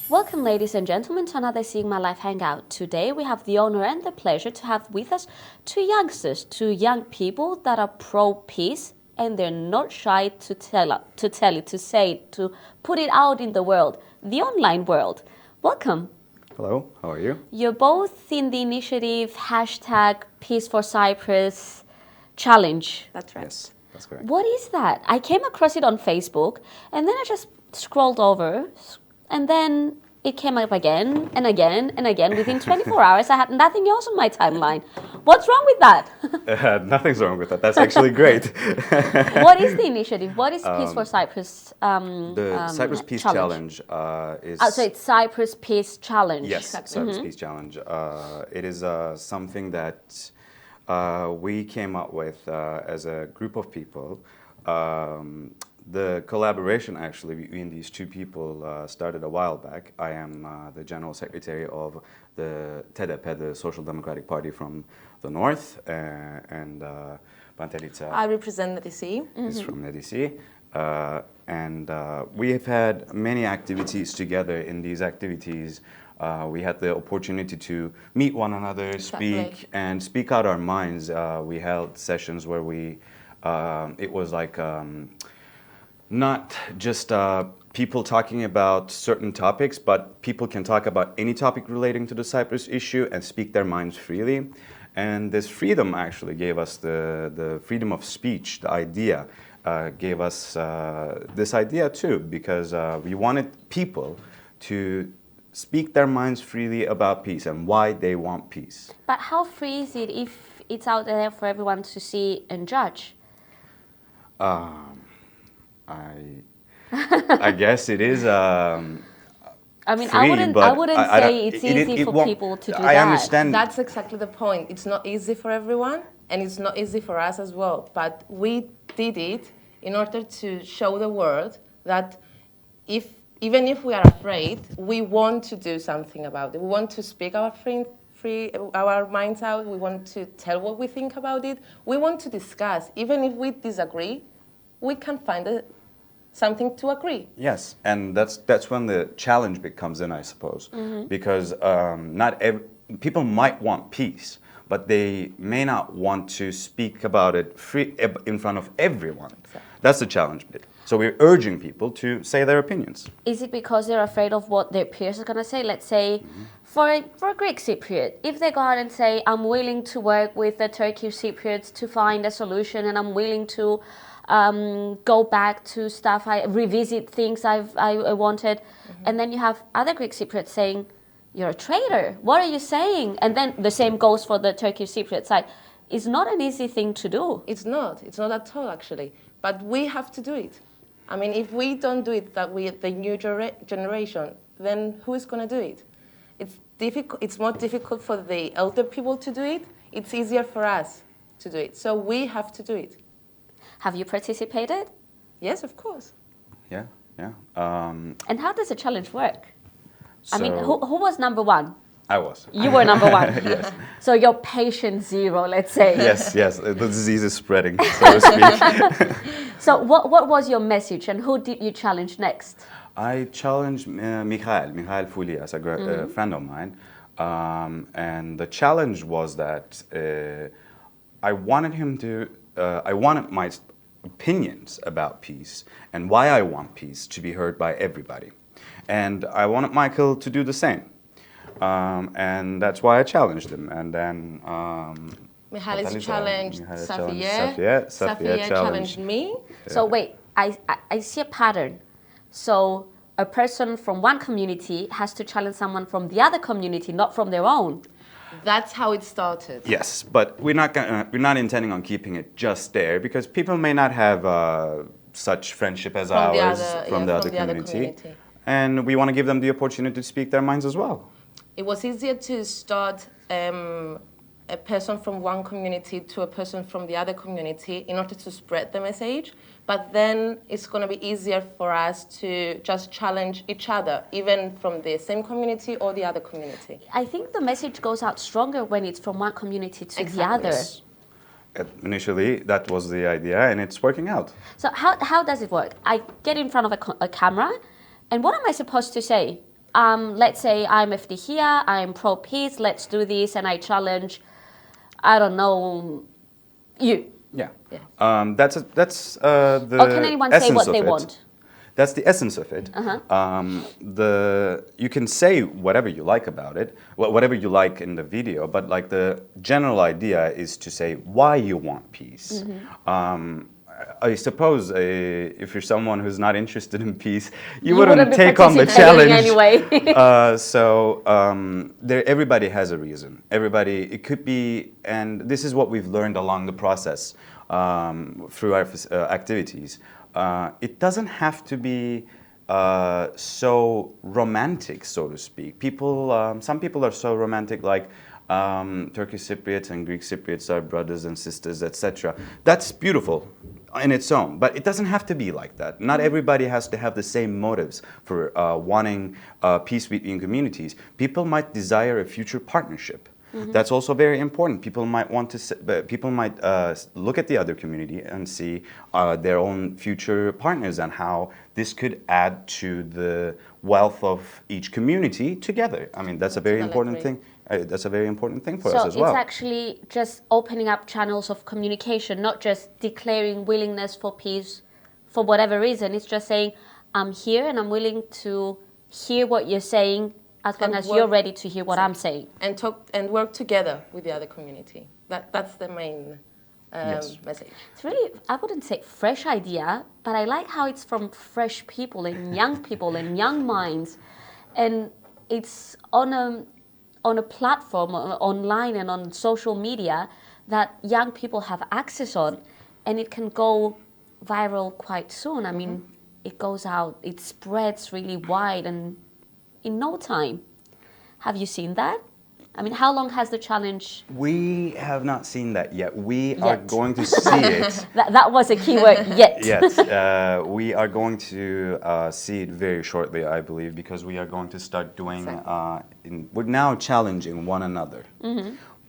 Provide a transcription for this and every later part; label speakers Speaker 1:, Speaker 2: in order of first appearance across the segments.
Speaker 1: Welcome, ladies and gentlemen, to another Sigmalive Hangout. Today we have the honor and the pleasure to have with us two youngsters, two young people that are pro-peace, and they're not shy to tell it, to say it, to put it out in the world, the online world. Welcome.
Speaker 2: Hello, how are you?
Speaker 1: You're both in the initiative #PeaceForCyprus challenge.
Speaker 3: That's right.
Speaker 2: Yes, that's correct.
Speaker 1: What is that? I came across it on Facebook, and then I just scrolled over, and then it came up again and again and again. Within 24 hours, I had nothing else on my timeline. What's wrong with that?
Speaker 2: Nothing's wrong with that. That's actually great.
Speaker 1: What is the initiative? What is Peace for Cyprus
Speaker 2: The Cyprus Peace Challenge is...
Speaker 1: so it's Cyprus Peace Challenge.
Speaker 2: Yes, Cyprus Peace Challenge. It is something that we came up with as a group of people. The collaboration actually between these two people started a while back. I am the General Secretary of the TEDHSY, the Social Democratic Party from the North, and Pantelitsa.
Speaker 3: I represent NEDHSY.
Speaker 2: Is from NEDHSY. And we have had many activities together. In these activities, we had the opportunity to meet one another, speak out our minds. We held sessions where it was like not just people talking about certain topics, but people can talk about any topic relating to the Cyprus issue and speak their minds freely. And this freedom actually gave us the freedom of speech, the idea, gave us this idea too, because we wanted people to speak their minds freely about peace and why they want peace.
Speaker 1: But how free is it if it's out there for everyone to see and judge?
Speaker 2: I guess it is.
Speaker 1: I mean,
Speaker 2: free,
Speaker 1: I wouldn't say it's easy for people to do that.
Speaker 2: I understand.
Speaker 3: That's exactly the point. It's not easy for everyone, and it's not easy for us as well. But we did it in order to show the world that even if we are afraid, we want to do something about it. We want to speak our our minds out. We want to tell what we think about it. We want to discuss. Even if we disagree, we can find something to agree.
Speaker 2: Yes, and that's when the challenge comes in, I suppose, because people might want peace, but they may not want to speak about it in front of everyone. Exactly. That's the challenge bit. So we're urging people to say their opinions.
Speaker 1: Is it because they're afraid of what their peers are going to say? Let's say, for a Greek Cypriot, if they go out and say, I'm willing to work with the Turkish Cypriots to find a solution, and I'm willing to go back to stuff, revisit things I wanted, and then you have other Greek Cypriots saying, you're a traitor, what are you saying? And then the same goes for the Turkish Cypriot side. It's not an easy thing to do.
Speaker 3: It's not at all actually, but we have to do it. I mean, if we don't do it, the new generation, then who is going to do it? It's more difficult for the elder people to do it. It's easier for us to do it. So we have to do it.
Speaker 1: Have you participated?
Speaker 3: Yes, of course.
Speaker 2: Yeah.
Speaker 1: And how does the challenge work? I mean, who was number one?
Speaker 2: I was.
Speaker 1: You were number one?
Speaker 2: Yes.
Speaker 1: So you're patient zero, let's say.
Speaker 2: Yes. The disease is spreading, so to speak.
Speaker 1: So what was your message, and who did you challenge next?
Speaker 2: I challenged Mikhail Fuli, as a friend of mine. And the challenge was that I wanted my opinions about peace and why I want peace to be heard by everybody. And I wanted Michael to do the same. And that's why I challenged him. And then
Speaker 3: Mihalis challenged Safia challenged me.
Speaker 1: So wait, I see a pattern. So a person from one community has to challenge someone from the other community, not from their own.
Speaker 3: That's how it started.
Speaker 2: Yes, but we're not intending on keeping it just there, because people may not have such friendship as ours from the other community. And we want to give them the opportunity to speak their minds as well.
Speaker 3: It was easier to start a person from one community to a person from the other community in order to spread the message. But then it's going to be easier for us to just challenge each other, even from the same community or the other community.
Speaker 1: I think the message goes out stronger when it's from one community to the other.
Speaker 2: Yes. Initially, that was the idea, and it's working out.
Speaker 1: So how does it work? I get in front of a camera, and what am I supposed to say? let's say I'm Eftyhia, I'm pro-peace, let's do this, and I challenge, I don't know, you.
Speaker 2: Yeah.
Speaker 3: Yeah.
Speaker 2: That's the
Speaker 1: Or can anyone say
Speaker 2: essence
Speaker 1: what
Speaker 2: of
Speaker 1: they
Speaker 2: it.
Speaker 1: want?
Speaker 2: That's the essence of it. You can say whatever you like about it, whatever you like in the video, but like the general idea is to say why you want peace. I suppose if you're someone who's not interested in peace, you wouldn't
Speaker 1: be
Speaker 2: take on the
Speaker 1: participating
Speaker 2: challenge
Speaker 1: anyway.
Speaker 2: Everybody has a reason. Everybody, it could be, and this is what we've learned along the process through our activities. It doesn't have to be so romantic, so to speak. Some people are so romantic, like Turkish Cypriots and Greek Cypriots are brothers and sisters, etc. That's beautiful in its own, but it doesn't have to be like that. Not everybody has to have the same motives for wanting peace between communities. People might desire a future partnership. That's also very important. People might look at the other community and see their own future partners and how this could add to the wealth of each community together. I mean, that's a very important thing. That's a very important thing for us as well.
Speaker 1: So it's actually just opening up channels of communication, not just declaring willingness for peace for whatever reason. It's just saying, I'm here and I'm willing to hear what you're saying as long as you're ready to hear what I'm saying.
Speaker 3: And talk and work together with the other community. That's the main message.
Speaker 1: It's really, I wouldn't say fresh idea, but I like how it's from fresh people and young minds. And it's on a platform online and on social media that young people have access on, and it can go viral quite soon. I mean, it goes out, it spreads really wide and in no time. Have you seen that? I mean, how long has the challenge?
Speaker 2: We have not seen that yet. We are going to see it.
Speaker 1: That was a keyword, yet.
Speaker 2: Yes, we are going to see it very shortly, I believe, because we are going to start doing, we're now challenging one another.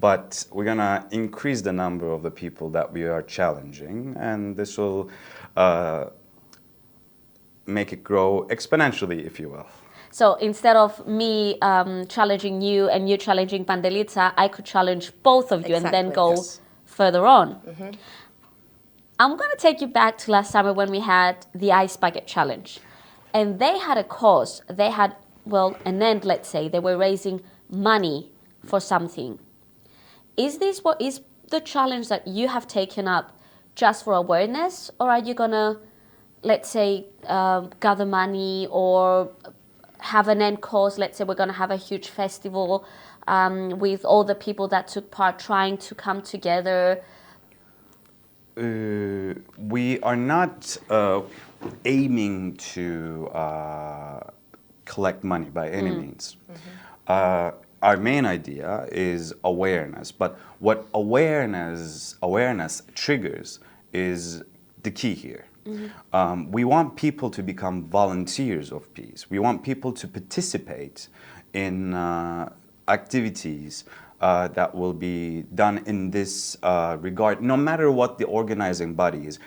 Speaker 2: But we're going to increase the number of the people that we are challenging, and this will make it grow exponentially, if you will.
Speaker 1: So instead of me challenging you and you challenging Pantelitsa, I could challenge both of you and then go further on. I'm going to take you back to last summer when we had the Ice Bucket Challenge. And they had a cause. They had, well, an end, let's say. They were raising money for something. Is this what is the challenge that you have taken up just for awareness? Or are you going to, let's say, gather money or have an end cause? Let's say we're going to have a huge festival with all the people that took part trying to come together.
Speaker 2: We are not aiming to collect money by any means. Our main idea is awareness, but what awareness triggers is the key here. We want people to become volunteers of peace. We want people to participate in activities that will be done in this regard, no matter what the organizing body is.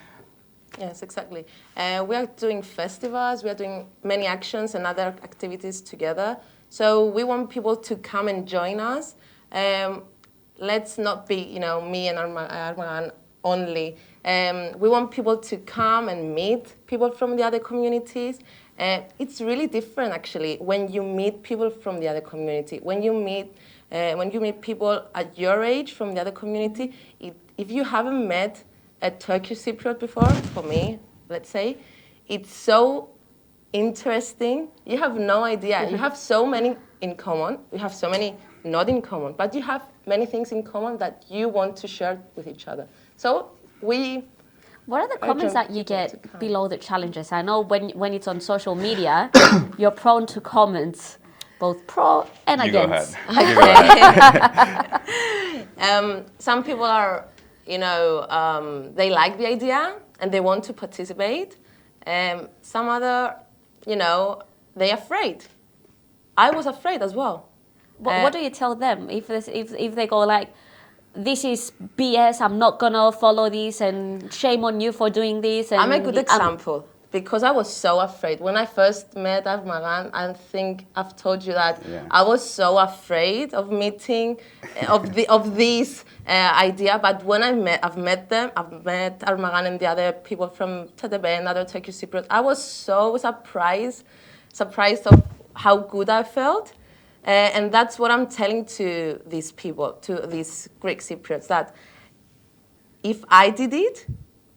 Speaker 3: Yes, exactly. We are doing festivals, we are doing many actions and other activities together. So we want people to come and join us. Let's not be, me and Armagan only. We want people to come and meet people from the other communities. It's really different, actually, when you meet people from the other community. When you meet people at your age from the other community, if you haven't met a Turkish Cypriot before, for me, let's say, it's so interesting. You have no idea. You have so many in common. You have so many not in common, but you have many things in common that you want to share with each other. So
Speaker 1: what are the comments that you get below the challenges? I know when it's on social media, you're prone to comments, both pro and against.
Speaker 2: Go ahead.
Speaker 3: Some people are, they like the idea and they want to participate. Some other, they're afraid. I was afraid as well.
Speaker 1: What do you tell them if they go like, this is BS, I'm not gonna follow this, and shame on you for doing this? And
Speaker 3: I'm a good example. because I was so afraid. When I first met Armagan, I think I've told you that I was so afraid of meeting, of this idea. But when I've met Armagan and the other people from TTB and other Turkish Cypriots, I was so surprised of how good I felt. And that's what I'm telling to these people, to these Greek Cypriots, that if I did it,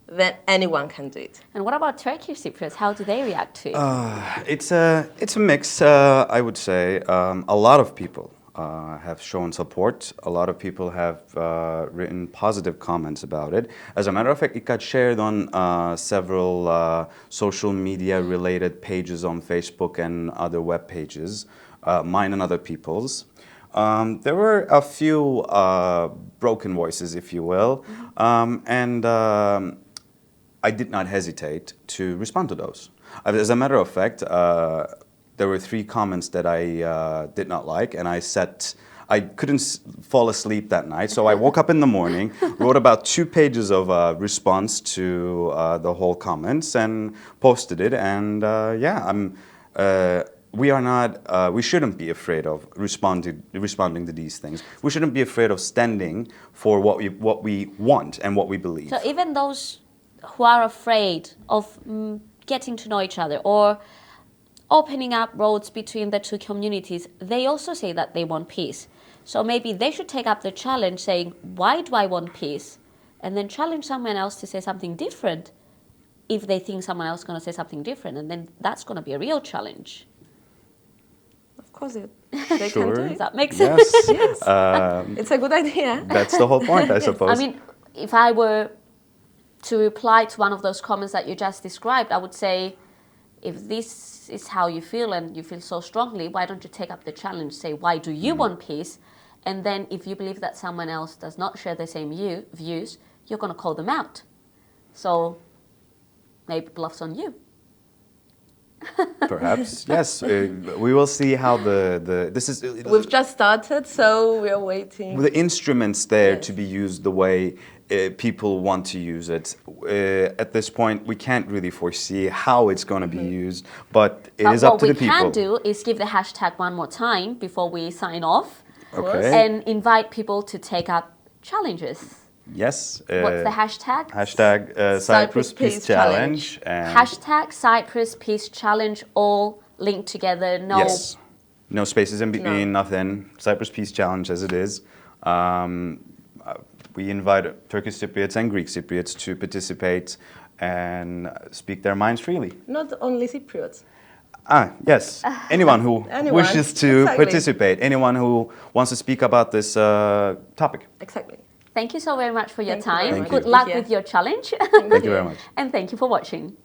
Speaker 3: then anyone can do it.
Speaker 1: And what about Turkish Cypriots? How do they react to it?
Speaker 2: It's a mix, I would say. A lot of people have shown support. A lot of people have written positive comments about it. As a matter of fact, it got shared on several social media related pages on Facebook and other web pages, mine and other people's. There were a few broken voices, if you will, and I did not hesitate to respond to those. As a matter of fact, there were 3 comments that I did not like, and I couldn't fall asleep that night, so I woke up in the morning, wrote about 2 pages of response to the whole comments, and posted it. And we shouldn't be afraid of responding to these things. We shouldn't be afraid of standing for what we want and what we believe.
Speaker 1: So even those who are afraid of getting to know each other or opening up roads between the 2 communities, they also say that they want peace. So maybe they should take up the challenge saying, why do I want peace? And then challenge someone else to say something different if they think someone else is going to say something different. And then that's going to be a real challenge.
Speaker 3: Of course, they can do it.
Speaker 1: Does that make sense?
Speaker 3: Yes. It's a good idea.
Speaker 2: That's the whole point, I suppose.
Speaker 1: I mean, if I were to reply to one of those comments that you just described, I would say, if this is how you feel and you feel so strongly, why don't you take up the challenge? Say, why do you want peace? And then if you believe that someone else does not share the same views, you're going to call them out. So maybe bluff's on you.
Speaker 2: Perhaps, yes. We will see how this is.
Speaker 3: We've just started, so we are waiting.
Speaker 2: The instruments there to be used the way people want to use it. At this point, we can't really foresee how it's going to be used, but it is up to the people.
Speaker 1: What we can do is give the hashtag one more time before we sign off,
Speaker 2: okay,
Speaker 1: and invite people to take up challenges.
Speaker 2: Yes.
Speaker 1: What's the hashtag?
Speaker 2: Hashtag Cyprus Peace Challenge.
Speaker 1: Hashtag Cyprus Peace Challenge, all linked together. No.
Speaker 2: Yes. No spaces in between, nothing. Cyprus Peace Challenge as it is. We invite Turkish Cypriots and Greek Cypriots to participate and speak their minds freely.
Speaker 3: Not only Cypriots.
Speaker 2: Yes. Anyone who wishes to participate. Anyone who wants to speak about this topic.
Speaker 3: Exactly.
Speaker 1: Thank you so very much for your time.
Speaker 2: Thank you.
Speaker 1: Good luck with your challenge.
Speaker 2: Thank you very much.
Speaker 1: And thank you for watching.